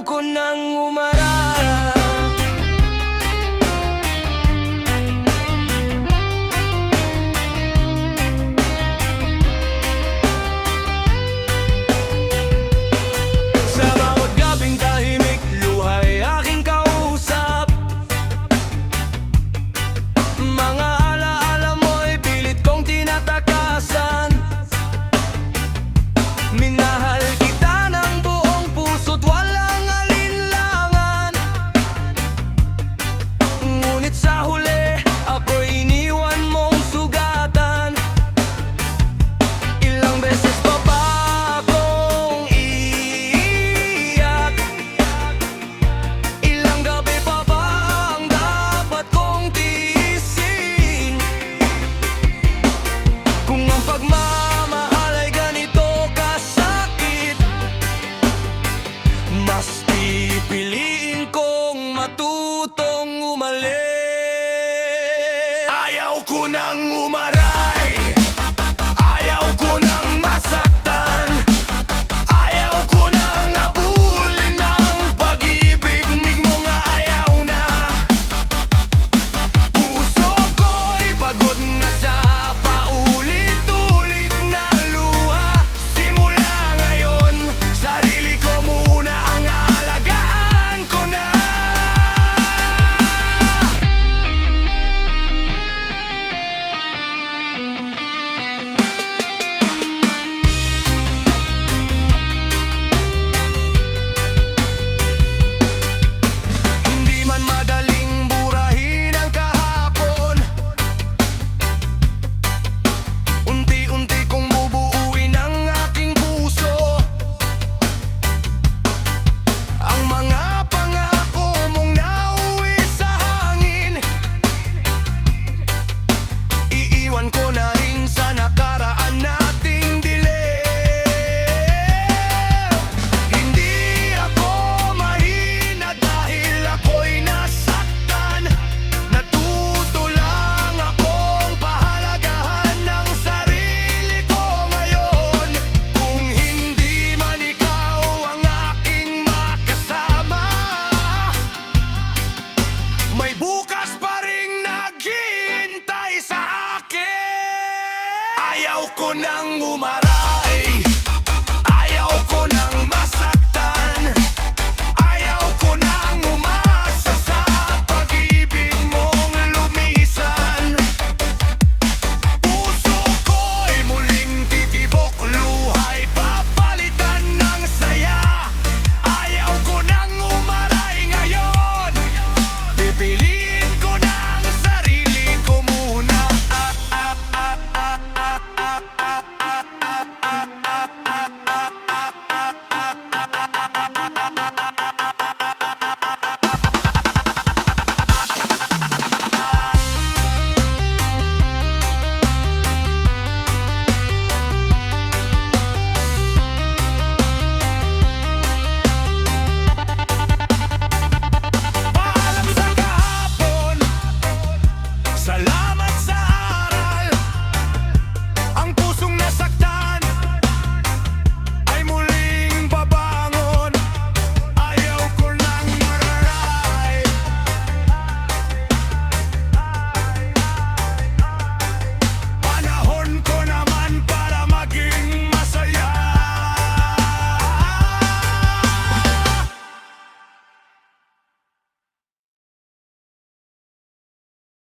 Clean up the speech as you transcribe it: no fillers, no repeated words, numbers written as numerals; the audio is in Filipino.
ko nang umarap. Sa bawat gabing tahimik, luhay aking kausap. Mga alaala mo'y pilit kong tinatakasan. Minahal kita ng buong puso't walang alinlangan. Ngunit sa huli, ako'y iniwan mong sugatan. Ilang beses pa ba akong iiyak? Ilang gabi pa ba ang dapat kong tiisin? Kung ang pagmamahal ay ganito kasakit, mas pipiliin kong matutong umalis. Ayaw ko nang umaray, ayaw ko nang masaktan, ayaw ko nang abulin ng pag-ibig. Mo nga ayaw na. Puso ko'y pagod na sa paulit-ulit na luha. Simula ngayon, sarili ko muna ang aalagaan ko na. Hindi man madaling burahin ang kahapon, unti-unti kong bubuuin ang aking puso. Ang mga pangako mong nauwi sa hangin, iiwan ko na rin sa nakaraan nating dilim. Hindi ako mahina dahil ako'y nasaktan. Natuto lang akong pahalagahan ng sarili ko ngayon. Kung hindi man ikaw ang aking makasama, may bukas pa ring naghihintay sa akin. Ayaw ko nang umarap.